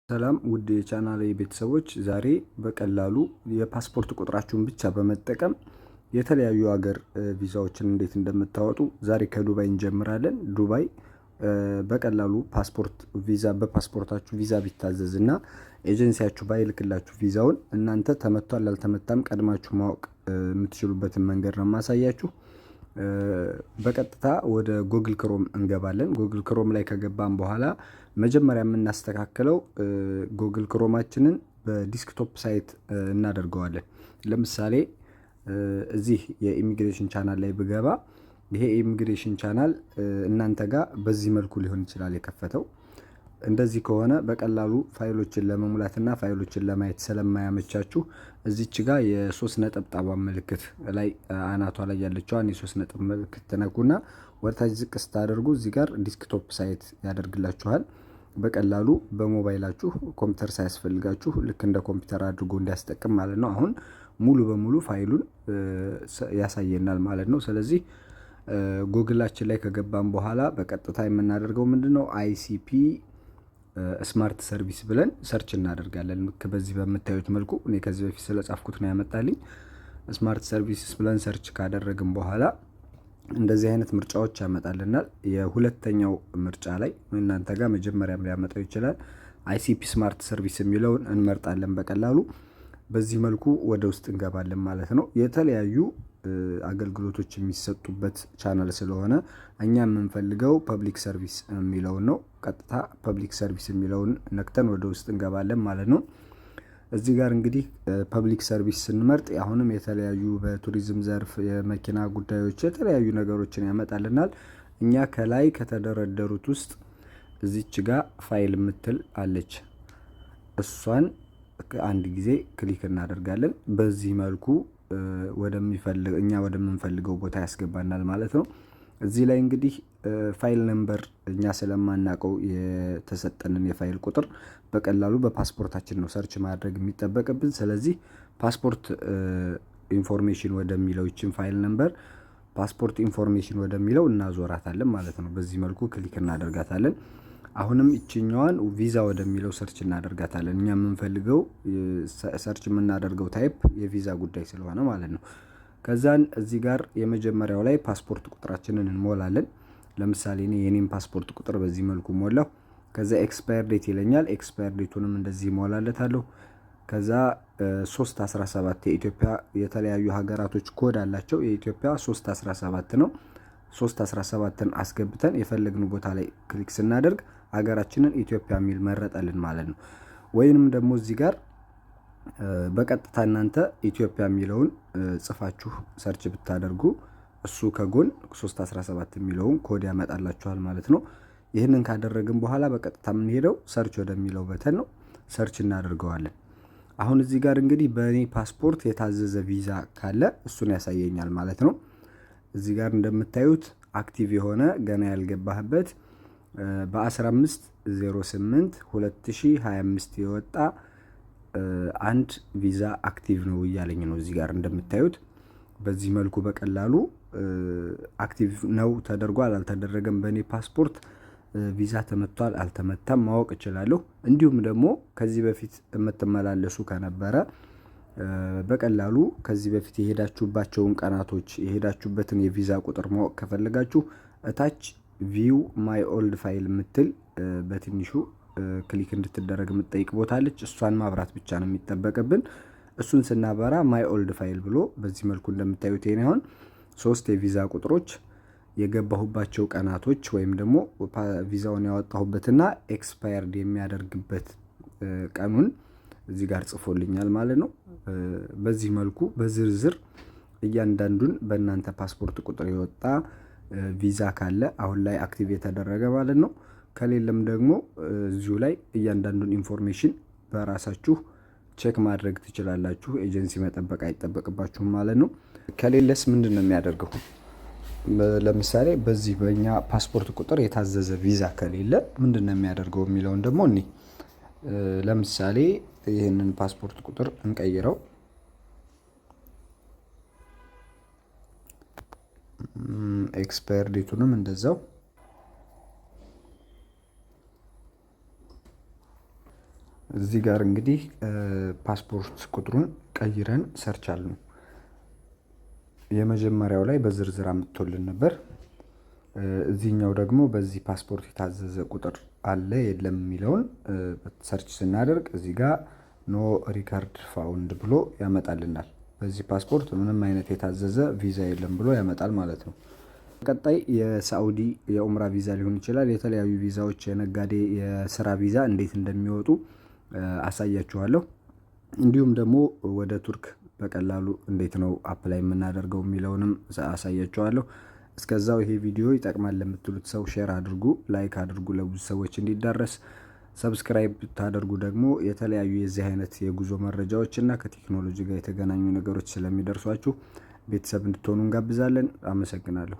ሰላም ውድ የቻናሌ ቤተሰቦች ዛሬ በቀላሉ የፓስፖርት ቁጥራችሁን ብቻ በመጠቀም የተለያዩ ሀገር ቪዛዎችን እንዴት እንደምታወጡ ዛሬ ከዱባይ እንጀምራለን። ዱባይ በቀላሉ ፓስፖርት ቪዛ በፓስፖርታችሁ ቪዛ ቢታዘዝና ኤጀንሲያችሁ ባይልክላችሁ ቪዛውን እናንተ ተመቷል አልተመታም ቀድማችሁ ማወቅ የምትችሉበትን መንገድ ነው ማሳያችሁ። በቀጥታ ወደ ጉግል ክሮም እንገባለን። ጉግል ክሮም ላይ ከገባን በኋላ መጀመሪያ የምናስተካክለው ጉግል ክሮማችንን በዲስክቶፕ ሳይት እናደርገዋለን። ለምሳሌ እዚህ የኢሚግሬሽን ቻናል ላይ ብገባ ይሄ ኢሚግሬሽን ቻናል እናንተ ጋር በዚህ መልኩ ሊሆን ይችላል የከፈተው። እንደዚህ ከሆነ በቀላሉ ፋይሎችን ለመሙላትና ፋይሎችን ለማየት ስለማያመቻችሁ እዚች ጋር የሶስት ነጥብ ምልክት ላይ አናቷ ላይ ያለችዋን የሶስት ነጥብ ምልክት ተነኩና ወርታች ዝቅ ስታደርጉ እዚህ ጋር ዲስክቶፕ ሳይት ያደርግላችኋል። በቀላሉ በሞባይላችሁ ኮምፒውተር ሳያስፈልጋችሁ ልክ እንደ ኮምፒውተር አድርጎ እንዲያስጠቅም ማለት ነው። አሁን ሙሉ በሙሉ ፋይሉን ያሳየናል ማለት ነው። ስለዚህ ጉግላችን ላይ ከገባን በኋላ በቀጥታ የምናደርገው ምንድነው አይሲፒ ስማርት ሰርቪስ ብለን ሰርች እናደርጋለን። በዚህ በምታዩት መልኩ እኔ ከዚህ በፊት ስለጻፍኩት ነው ያመጣልኝ። ስማርት ሰርቪስ ብለን ሰርች ካደረግን በኋላ እንደዚህ አይነት ምርጫዎች ያመጣልናል። የሁለተኛው ምርጫ ላይ እናንተ ጋር መጀመሪያም ሊያመጣው ይችላል። አይሲፒ ስማርት ሰርቪስ የሚለውን እንመርጣለን። በቀላሉ በዚህ መልኩ ወደ ውስጥ እንገባለን ማለት ነው። የተለያዩ አገልግሎቶች የሚሰጡበት ቻናል ስለሆነ እኛ የምንፈልገው ፐብሊክ ሰርቪስ የሚለውን ነው። ቀጥታ ፐብሊክ ሰርቪስ የሚለውን ነክተን ወደ ውስጥ እንገባለን ማለት ነው። እዚህ ጋር እንግዲህ ፐብሊክ ሰርቪስ ስንመርጥ አሁንም የተለያዩ በቱሪዝም ዘርፍ የመኪና ጉዳዮች የተለያዩ ነገሮችን ያመጣልናል። እኛ ከላይ ከተደረደሩት ውስጥ እዚች ጋር ፋይል የምትል አለች። እሷን አንድ ጊዜ ክሊክ እናደርጋለን። በዚህ መልኩ እኛ ወደምንፈልገው ቦታ ያስገባናል ማለት ነው። እዚህ ላይ እንግዲህ ፋይል ነምበር እኛ ስለማናውቀው የተሰጠንን የፋይል ቁጥር በቀላሉ በፓስፖርታችን ነው ሰርች ማድረግ የሚጠበቅብን። ስለዚህ ፓስፖርት ኢንፎርሜሽን ወደሚለው ይችን ፋይል ነምበር ፓስፖርት ኢንፎርሜሽን ወደሚለው እናዞራታለን ማለት ነው። በዚህ መልኩ ክሊክ እናደርጋታለን። አሁንም እችኛዋን ቪዛ ወደሚለው ሰርች እናደርጋታለን። እኛ የምንፈልገው ሰርች የምናደርገው ታይፕ የቪዛ ጉዳይ ስለሆነ ማለት ነው። ከዛን እዚህ ጋር የመጀመሪያው ላይ ፓስፖርት ቁጥራችንን እንሞላለን። ለምሳሌ እኔ የኔን ፓስፖርት ቁጥር በዚህ መልኩ ሞላው። ከዛ ኤክስፓየር ዴት ይለኛል። ኤክስፓየር ዴቱንም እንደዚህ ሞላለታለሁ። ከዛ 317 የኢትዮጵያ የተለያዩ ሀገራቶች ኮድ አላቸው። የኢትዮጵያ 317 ነው። 317ን አስገብተን የፈለግን ቦታ ላይ ክሊክ ስናደርግ ሀገራችንን ኢትዮጵያ የሚል መረጠልን ማለት ነው። ወይንም ደግሞ እዚህ ጋር በቀጥታ እናንተ ኢትዮጵያ የሚለውን ጽፋችሁ ሰርች ብታደርጉ እሱ ከጎን 317 የሚለውን ኮድ ያመጣላችኋል ማለት ነው። ይህንን ካደረግን በኋላ በቀጥታ የምንሄደው ሰርች ወደሚለው በተን ነው። ሰርች እናደርገዋለን። አሁን እዚህ ጋር እንግዲህ በእኔ ፓስፖርት የታዘዘ ቪዛ ካለ እሱን ያሳየኛል ማለት ነው። እዚህ ጋር እንደምታዩት አክቲቭ የሆነ ገና ያልገባህበት በ15/08 2025 የወጣ አንድ ቪዛ አክቲቭ ነው እያለኝ ነው። እዚህ ጋር እንደምታዩት በዚህ መልኩ በቀላሉ አክቲቭ ነው ተደርጓል አልተደረገም በእኔ ፓስፖርት ቪዛ ተመቷል አልተመታም ማወቅ እችላለሁ። እንዲሁም ደግሞ ከዚህ በፊት የምትመላለሱ ከነበረ በቀላሉ ከዚህ በፊት የሄዳችሁባቸውን ቀናቶች የሄዳችሁበትን የቪዛ ቁጥር ማወቅ ከፈለጋችሁ እታች ቪው ማይ ኦልድ ፋይል ምትል በትንሹ ክሊክ እንድትደረግ የምትጠይቅ ቦታ አለች። እሷን ማብራት ብቻ ነው የሚጠበቅብን። እሱን ስናበራ ማይ ኦልድ ፋይል ብሎ በዚህ መልኩ እንደምታዩት ይሄን አሁን 3 የቪዛ ቁጥሮች የገባሁባቸው ቀናቶች ወይም ደግሞ ቪዛውን ያወጣሁበትና ኤክስፓየርድ የሚያደርግበት ቀኑን እዚህ ጋር ጽፎልኛል ማለት ነው። በዚህ መልኩ በዝርዝር እያንዳንዱን በእናንተ ፓስፖርት ቁጥር የወጣ ቪዛ ካለ አሁን ላይ አክቲቭ የተደረገ ማለት ነው። ከሌለም ደግሞ እዚሁ ላይ እያንዳንዱን ኢንፎርሜሽን በራሳችሁ ቼክ ማድረግ ትችላላችሁ። ኤጀንሲ መጠበቅ አይጠበቅባችሁም ማለት ነው። ከሌለስ ምንድነው የሚያደርገው? ለምሳሌ በዚህ በእኛ ፓስፖርት ቁጥር የታዘዘ ቪዛ ከሌለ ምንድነው የሚያደርገው የሚለውን ደግሞ እኔ ለምሳሌ ይህንን ፓስፖርት ቁጥር እንቀይረው። ኤክስፓየር ዴቱንም እንደዛው እዚህ ጋር እንግዲህ ፓስፖርት ቁጥሩን ቀይረን ሰርች አልነው። የመጀመሪያው ላይ በዝርዝር አምጥቶልን ነበር። እዚህኛው ደግሞ በዚህ ፓስፖርት የታዘዘ ቁጥር አለ የለም የሚለውን ሰርች ስናደርግ እዚህ ጋር ኖ ሪካርድ ፋውንድ ብሎ ያመጣልናል። በዚህ ፓስፖርት ምንም አይነት የታዘዘ ቪዛ የለም ብሎ ያመጣል ማለት ነው። ቀጣይ የሳዑዲ የኡምራ ቪዛ ሊሆን ይችላል። የተለያዩ ቪዛዎች፣ የነጋዴ የስራ ቪዛ እንዴት እንደሚወጡ አሳያችኋለሁ። እንዲሁም ደግሞ ወደ ቱርክ በቀላሉ እንዴት ነው አፕላይ የምናደርገው የሚለውንም አሳያችኋለሁ። እስከዛው ይሄ ቪዲዮ ይጠቅማል ለምትሉት ሰው ሼር አድርጉ፣ ላይክ አድርጉ ለብዙ ሰዎች እንዲዳረስ። ሰብስክራይብ ብታደርጉ ደግሞ የተለያዩ የዚህ አይነት የጉዞ መረጃዎች እና ከቴክኖሎጂ ጋር የተገናኙ ነገሮች ስለሚደርሷችሁ ቤተሰብ እንድትሆኑ እንጋብዛለን። አመሰግናለሁ።